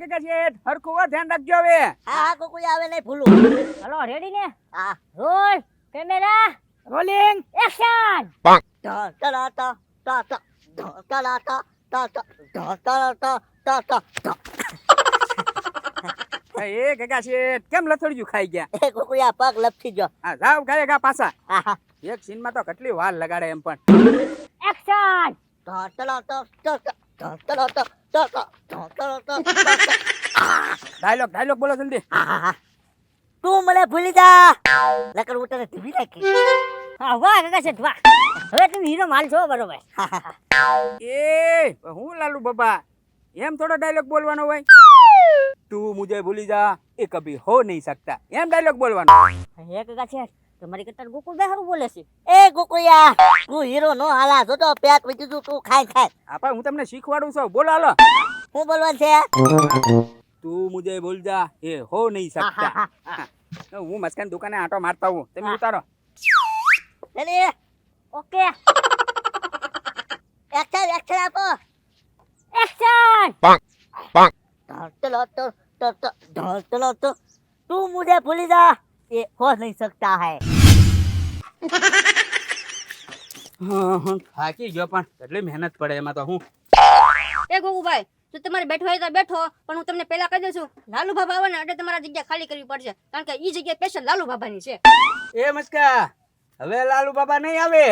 કાકા શેઠ હરખું ધ્યાન રાખજો હવે. હા કોઈ આવે નહીં ભૂલું. હલો રેડી ને? હા રોલ કેમેરા રોલિંગ એક્શન. ટા ટા ટા ટા ટા ટા ટા ટા ટા ટા ટા ટા ટા ટા. એ કાકા શેઠ કેમ લથડ્યું ખાઈ ગયા? એ કોઈ આ પગ લપસી ગયો. હા જાવ ખાય ગા પાછા. હા હા એક સીનમાં તો કેટલી વાર લગાડે એમ પણ. એક્શન. ટા ટા ટા ટા ટા ટા ટા ટા ટા ટા ટા. ડાયલોગ બોલો જલ્દી. તું મને ભૂલી જા નકર હું તને ધીમી નાખી. હા વાહ કાકા શેઠ વાહ. હવે તમે હીરો માલ છો બરોબર. એ હું લાલુ બાબા એમ થોડો ડાયલોગ બોલવાનો હોય? તું મુझे ભૂલી જા એ કભી હો નહીં सकता એમ ડાયલોગ બોલવાનો. હે કાકા શેઠ તમારી કરતા ગોકુળભાઈ હારું બોલે છે. એ ગોકુળિયા તું હીરો નો હાલા જો તો પેટ વધી તું તું ખાય. આપા હું તમને શીખવાડું છું બોલો હાલો. હું બોલવાનું છે? તું મુझे ભૂલ જા એ હો નહીં सकता. હું મસ્કાન દુકાને આંટો મારતા હું તમે ઉતારો. રેડી ઓકે એક્શન આપો. એક્શન. चलो तो तू मुझे भूल जा ये हो नहीं सकता है. થાકી ગયો પણ કેટલી મહેનત પડે એમાં તો હું. એ ગોગુભાઈ જો તમારે બેઠો હોય તો બેઠો પણ હું તમને પહેલા કહી દઉં છું લાલુ બાબા આવે ને એટલે તમારા જગ્યા ખાલી કરવી પડશે કારણ કે ઈ જગ્યા સ્પેશિયલ લાલુ બાબાની છે. એ મસ્કા હવે લાલુ બાબા નહીં આવે.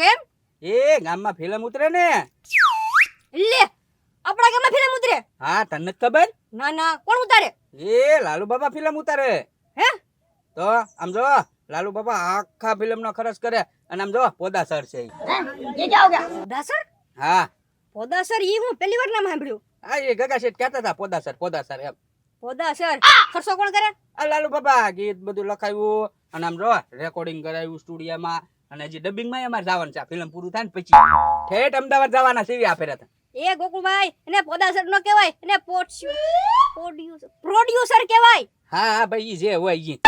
કેમ? એ ગામમાં ફિલ્મ ઉતરે ને. લે આપણા ગામમાં ફિલ્મ ઉતરે? હા તને નથી ખબર? ના ના કોણ ઉતારે? એ લાલુ બાબા ફિલ્મ ઉતારે. હે તો આમ જો લાલુ બાબા આખા ફિલ્મ નો ખર્ચ કરે અને આમ જો પોદાસર છે. ये क्या हो गया? પોદાસર? હા પોદાસર ઈ હું પહેલી વાર નામ સાંભળ્યું. હા એ ગગા શેઠ કહેતા હતા પોદાસર એમ. પોદાસર ખર્ચો કોણ કરે? આ લાલુ બાબા ગીત બધું લખાયું અને આમ જો રેકોર્ડિંગ કરાયું સ્ટુડિયોમાં અને હજી ડબિંગ માં અમારે જવાનું છે. ફિલ્મ પૂરું થાય ને પછી ઠેઠ અમદાવાદ જવાના સીવી આ ફેરા. એ ગોકુળભાઈ એને પોદાસર નો કહેવાય એને પ્રોડ્યુસર કહેવાય. હા ભાઈ ઈ જે હોય ઈ.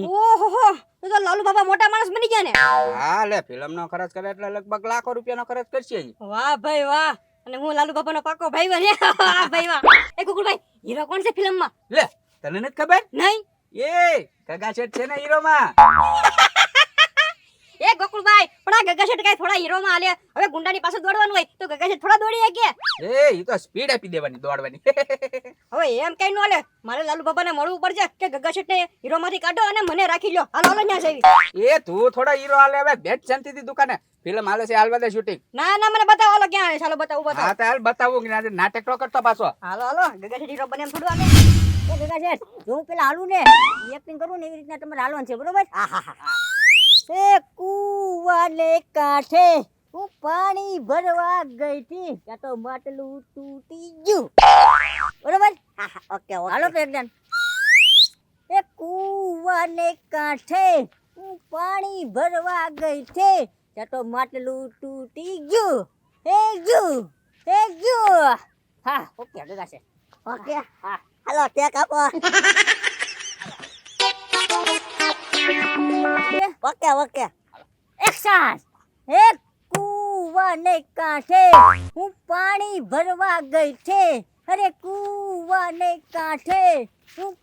ઓહો તો લાલુ બાબા મોટા માણસ બની ગયા ને. હા લે ફિલ્મ નો ખર્ચ કરે એટલે લગભગ લાખો રૂપિયાનો ખર્ચ કરશે ઈ. વાહ ભાઈ વાહ અને હું લાલુ બાબાનો પાકો ભાઈ બને. વાહ ભાઈ વાહ. એ ગોકુળભાઈ હીરો કોણ છે ફિલ્મમાં? લે તને નથી ખબર? નહીં. એ ગગા શેઠ છે ને હીરો માં. એ ગોકુળભાઈ પણ આ ગગા શેઠ કઈ થોડા હીરોમાં આલે હવે ગુંડાની પાસે દોડવાનું હોય તો ગગા શેઠ થોડા દોડી શકે? એ ઈ તો સ્પીડ આપી દેવાની દોડવાની. હવે એમ કઈ ન આલે મારે લાલુ બાબાને મળવું પડશે કે ગગા શેઠને હીરોમાંથી કાઢો અને મને રાખી લો. હાલો હાલો ન્યા જઈએ. એ તું થોડા હીરો હાલે હવે બેટ શાંતિથી દુકાને ફિલ્મ હાલે છે હાલવા દે શૂટિંગ. ના ના મને બતાવો હાલો ક્યાં આવે ચાલો બતાવું હા બતાવો. તો હાલ બતાવું કે આજે નાટક તો કરતો પાછો. હાલો હાલો ગગા શેઠ હીરો બને એમ થોડું હાલે. એ કાકા શેઠ જો હું પેલા હાલું ને એક્ટિંગ કરું ને એવી રીતના તમારે હાલવાનું છે બરોબર? એ કુવાને કાંઠે હું પાણી ભરવા ગઈ હતી ત્યાં તો માટલું તૂટી ગયું બરોબર? ઓકે હાલો તો એકદમ. એ કુવાને કાંઠે હું પાણી ભરવા ગઈ છે ત્યાં તો માટલું તૂટી ગયું. હે ગયું. હા ઓકે કાકા શેઠ. ઓકે હાલો ટેક આપો. Okay action. હે કુવાને કાંઠે હું પાણી ભરવા ગઈ છે અરે કુવાને કાંઠે હું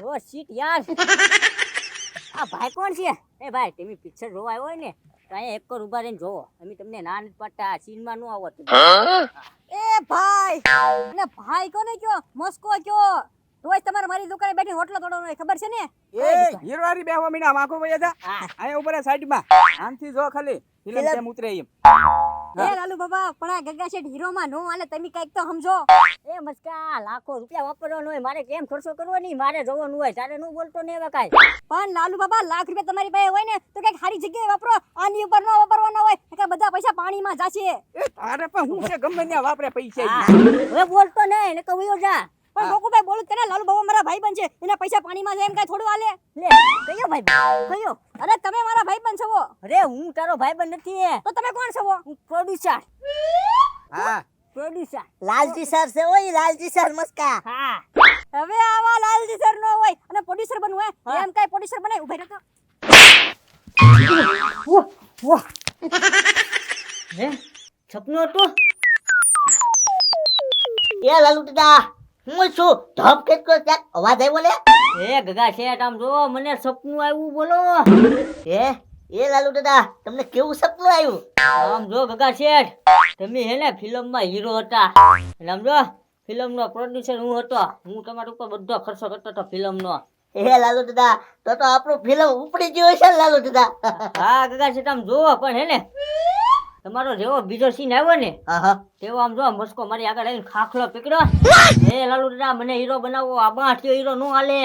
ઓ શીટ યાર. આ ભાઈ કોણ છે? એ ભાઈ તમે પિક્ચર જોવા આવ્યો હોય ને તો અહીંયા એક કર ઉભા રહીને જોવો. અમે તમને ના નથી પાડતા સીનમાં ન આવો. એ ભાઈ ને ભાઈ કોને કયો મસ્કો કયો રોજ તમારે મારી દુકાને બેઠી હોટલો તોડવાનો ખબર છે ને? એ હીરો વાળી બેહવા મીના માખો ભાઈ હતા અહીંયા ઉપર સાઈડ માં આમથી જો ખાલી ફિલ્મ કેમ ઉતરે એમ. એ લાલુ બાબા પણ આ ગગા શેઠ હીરોમાં નો હાલે તમે કઈક તો સમજો. એ મસ્કા લાખો રૂપિયા વાપરવાનો હોય મારે કેમ ખર્ચો કરવો નહીં મારે જોવાનું હોય તારે નું બોલતો ને હવે કાંઈ. પણ લાલુ બાબા લાખ રૂપિયા તમારી પાસે હોય ને તો કઈક સારી જગ્યાએ વાપરો આની ઉપર ન વાપરવાના હોય કે બધા પૈસા પાણીમાં જાશે. એ તારે પણ હું છે ગમે ત્યાં વાપરે પૈસા. હવે બોલતો નહીં ને કહું જા. પણ ગોકુભાઈ બોલું કરે લાલુ બાબા મારા ભાઈબંધ છે એના પૈસા પાણીમાં જાય એમ કઈ થોડું હાલે? લે કયો ભાઈ કયો? અરે તમે મારા ભાઈબંધ છો. અરે હું તારો ભાઈબંધ નથી. તો તમે કોણ છો? હું પ્રોડ્યુસર. હા પ્રોડ્યુસર લાલજી સર છે ઓય લાલજી સર મસ્કા. હા હવે આવા લાલજી સર નો હોય અને પ્રોડ્યુસર બનવું હોય એમ કઈ પ્રોડ્યુસર બને ઉભા રહેતો. વાહ હે સપનું હતું. એ લાલુ દાદા હું છું ધપ કેટલો ક્યાંક અવાજ આવ્યો લે એ ગગા શેઠ આમ જો મને સપનું આવ્યું બોલો એ લાલુ દાદા તમને કેવું સપનું આવ્યું આમ જો ગગા શેઠ તમે હે ને ફિલ્મમાં હીરો હતા અને આમ જો ફિલ્મનો પ્રોડ્યુસર હું હતો હું તમારા ઉપર બધો ખર્ચો કરતો હતો ફિલ્મનો એ લાલુ દાદા તો આપણું ફિલ્મ ઉપડી ગયું છે ને લાલુ દાદા હા ગગા શેઠ આમ જો પણ હે ને તમારો જેવો બીજો સીન આવ્યો ને હા તેવો આમ જો મસ્કો મારી આગળ આવીને ખાખલો પકડ્યો એ લાલુ દાદા મને હીરો બનાવો આ બાઠિયો હીરો નો હાલે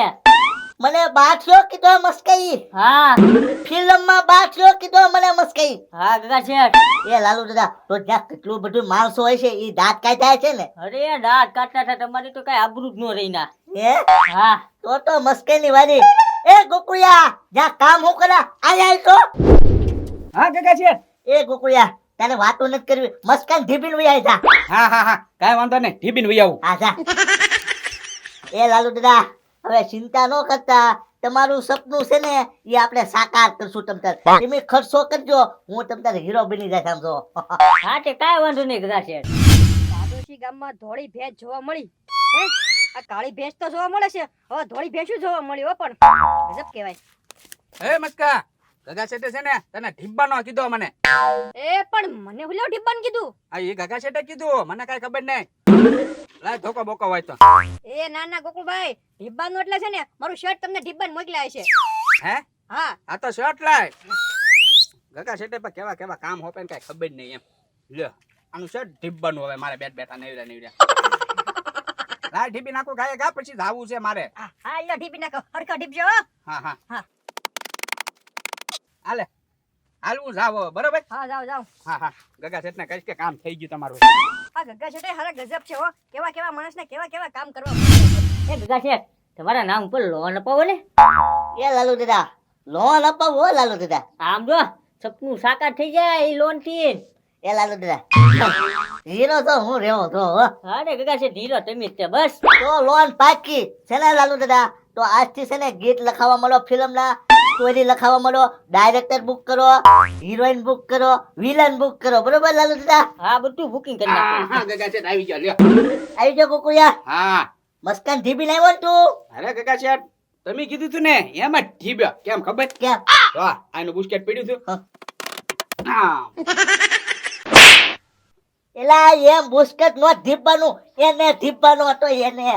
મને બાઠિયો કીધો મસ્કઈ હા ફિલ્મમાં બાઠિયો કીધો મને મસ્કઈ હા ગગા શેઠ એ લાલુ દાદા તો જ્યાં કેટલું બધું માણસો હોય છે એ દાંત કાઢ્યા છે ને અરે દાંત કાઢતા હતા તમારી તો કઈ આબરૂ જ નો રહી ના હે હા તો મસ્કઈ ની વારી એ ગોકુળિયા જ્યાં કામ હું કરા આય તો હા કાકા છે એ ગોકુળિયા તારે વાતો નથી કરવી મસ્કાન ઢીબીન વઈ આય જા હા કાંઈ વાંધો નહીં ઢીબીને વઈ આવું આ જા એ લાલુ દાદા હવે ચિંતા ન કરતા તમારું સપનું છે ને એ આપણે સાકાર કરશું તમતાર તમે ખર્ચો કરજો હું તમતાર હીરો બની જાય સમજો હા તે કાંઈ વાંધો નહીં ગગા શેઠ પાડોશી ગામમાં ધોળી ભેંસ જોવા મળી હે આ કાળી ભેંસ તો જોવા મળે છે હવે ધોળી ભેંસું જોવા મળી હો પણ ગજબ કહેવાય હે મસ્કા ગગા શેઠે છે ને તને ઢીબ્બાનો કીધો મને એ પણ મને હુલ્યો ડિબ્બાન કીધું આ એ ગગા શેઠે કીધું મને કાંઈ ખબર નહીં લાય ધોકો બોકો હોય તો એ ના ગોકુળભાઈ ડિબ્બાનું એટલે છે ને મારું શર્ટ તમને ડિબ્બાન મોકલાય છે હે હા આ તો શર્ટ લાય ગગા શેઠે પર કેવા કેવા કામ હોપે ને કાંઈ ખબર નહીં એમ લ્યો આનું શર્ટ ઢીબ્બાનું હવે મારે બેઠા નવર્યા લાય ઢીબી નાખું ગાય ગા પછી જાવું છે મારે હા લ્યો ઢીબી નાખો હરખા ઢીબજો હા હાલે હાલવું જાવ બરોબર હા જાઓ હા ગગા શેઠ ને કહીશ કે કામ થઈ ગયું તમારું આ ગગા છે હારા ગજબ છે હો કેવા માણસને કેવા કામ કરવા એ ગગા શેઠ તમારા નામ ઉપર લોન અપાવો ને એ લાલુ દાદા લોન અપાવો લાલુ દાદા આમ જો સપનું સાકાર થઈ જાય એ લોન થી એ લાલુ દાદા હીરો તો હું રેવો તો હા ને ગગા શેઠ હીરો તમે જ છે બસ તો લોન પાકી છે ને લાલુ દાદા તો આજથી છે ને ગીત લખાવા મળો ફિલ્મના સ્ટોરી લખાવા મળો ડાયરેક્ટર બુક કરો હિરોઈન બુક કરો વિલન બુક કરો બરોબર લાલુ દાદા હા બધું બુકિંગ કરી નાખો હા ગગા શેઠ આવી ગયા લ્યો આવી જાઓ કુકુયા હા મસ્કાન ઢીબી લાવ્યો ને તું અરે ગગા શેઠ તમે કીધું તું ને એમ જ ઢીબ્યો કેમ ખબર કેમ તો આનું બુસ્કેટ પડ્યું તું હા. હા એલા એમ બુસ્કેટ નો ઢીબવાનું એને ઢીબવાનો હતો એને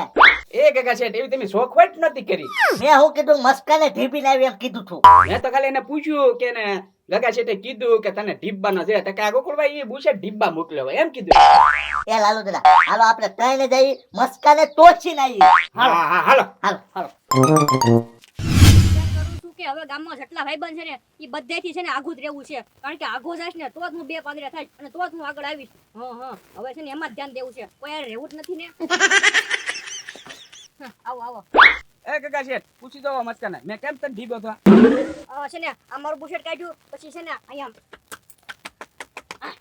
એ ગગા શેઠ એવી તમે શોખવટ નથી કરી મેં હું કીધું મસ્કાને ઢીબી લાવી એમ કીધું તું મેં તો ખાલી એને પૂછ્યું કે ને ગગા શેઠે કીધું કે તને ઢીબ્બાનો છે તો કે ગોકુળભાઈ એ બુસ્કેટ ઢીબ્બા મોકલ્યો હોય એમ કીધું એ લાલુ દાદા હાલો આપણે ત્રણે જઈ મસ્કાને ટોચી નાઈ હા હાલો હાલો વિચાર કરું છું કે હવે ગામમાં જેટલા ભાઈબંધ છે ને એ બધેથી છે ને આઘું જ રહેવું છે કારણ કે આઘો જઈશ ને તો જ હું બે પાંદડા થાય અને તો જ હું આગળ આવીશ હવે છે ને એમાં જ ધ્યાન દેવું છે કોઈ યાર રહેવું જ નથી ને આવો એ ગગા શેઠ પૂછી દો મસ્કાને મેં કેમ તને ઢીબ્યો તો છે ને આ મારું બુશર્ટ કાઢ્યું પછી છે ને અહીંયા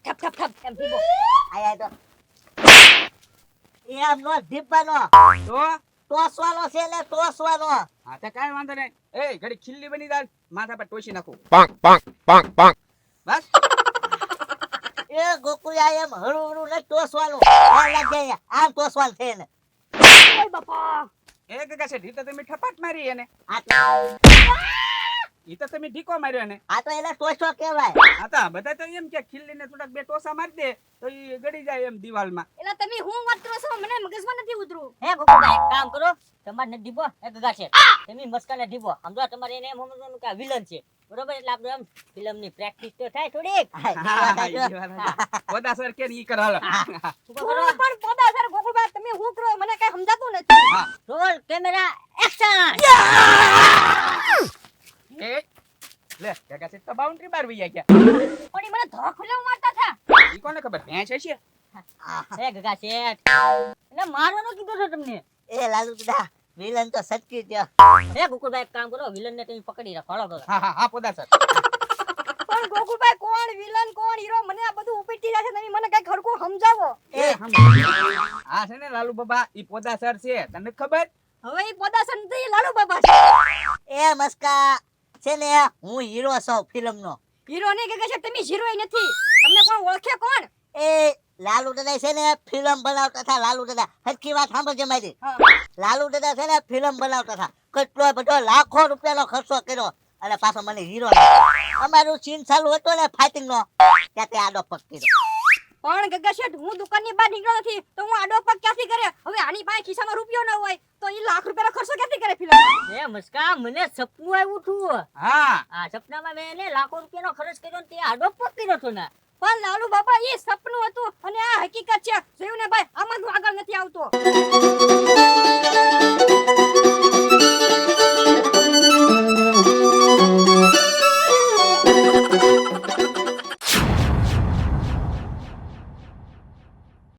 ઠપ એમ ભીગો આયા તો એમ નો ઢીબવાનો તો ટોસવાનો છે ને ટોસવાનો હા તો કાંઈ વાંધો નહીં એ ઘડી ખીલ્લી બની જાય માથા પર ટોસી નાખું બસ એ ગોકુળિયા એમ હળવું ને ટોસવાનું આ લાગે આમ ટોસવાનું છે ને ઓય બાપા એ ગગા શેઠ ઈ તો તમે ઠપાટ મારી એને આ તો ઈ તો તમે ઢીકો માર્યો એને એને ટોસો કહેવાય હા તો બધા તો એમ કે ખીલ્લીને થોડાક બે ટોસા મારી દે તો ઈ ગળી જાય એમ દિવાલમાં એલા તમે હું વાત કરો છો મને મગજમાં નથી ઉતરું હે ગોકુળભાઈ એક કામ કરો તમારે ને ઢીબો એ ગગા શેઠ તમે મસ્કાને ઢીબો સમજો તમારે એને એમ સમજવાનું કે આ વિલન છે બરોબર એટલે આપણે એમ ફિલ્મની પ્રેક્ટિસ તો થાય થોડીક બધા સર કે ઈ કર હાલો પણ પોતા સર ગોકુળભાઈ તમે હું કરો મને કઈ સમજાતું નથી રોલ કેમેરા એક્શન એ લે ગગા શેઠ તો બાઉન્ડ્રી બાર વઈ ગયા પણ ઈ મને ધોખલો મારતા થા ઈ કોને ખબર ભેંસ હશે હે ગગા શેઠ એટલે મારવાનો કીધો છો તમને એ લાલુ દાદા વિલન તો સટકી ગયો હે ગોકુળભાઈ એક કામ કરો વિલન ને તમે પકડી રાખો હાલો ગગા હા પોતા સર પણ ગોકુળભાઈ કોણ વિલન કોણ હીરો મને આ બધું ઉપીટી જાય છે તમે મને કઈ ખરખું સમજાવો આ છે ને લાલુ બાબા ઈ પોતા સર છે તને ખબર હવે ઈ પોદાસન થી લાલુ બાબા છે એ મસ્કા છે ને હું હીરો છું ફિલ્મનો હીરો ને કે છે તમે હીરો નથી તમને કોણ ઓળખે કોણ એ લાલુ દાદા છે ને ફિલ્મ બનાવતા હતા. લાલુ દાદા હરખી વાત સાંભળજે મારી. હા. લાલુ દાદા છે ને ફિલ્મ બનાવતા હતા. કેટલો બધો લાખો રૂપિયાનો ખર્ચો કર્યો અને પાછો મને હીરો અમારું સીન ચાલુ હતો ને ફાઇટિંગ નો ત્યાં તે આડો પગ કર્યો. પણ ગગા શેઠ હું દુકાનની બહાર નીકળ્યો નથી તો હું આડો પગ ક્યાંથી કરે? હવે આની પાસે ખિસ્સામાં રૂપિયો ન હોય તો ઈ લાખ રૂપિયાનો ખર્ચો ક્યાંથી કરે ફિલ્મમાં? એ મસ્કા મને સપનું આવ્યું હતું. હા આ સપનામાં મેં એને લાખો રૂપિયાનો ખર્ચ કર્યો ને તે આડો પગ કર્યો હતો ને. પણ લાલુ બાબા એ સપનું હતું અને આ હકીકત છે. જોયું ને ભાઈ, આમાં તું આગળ નથી આવતો.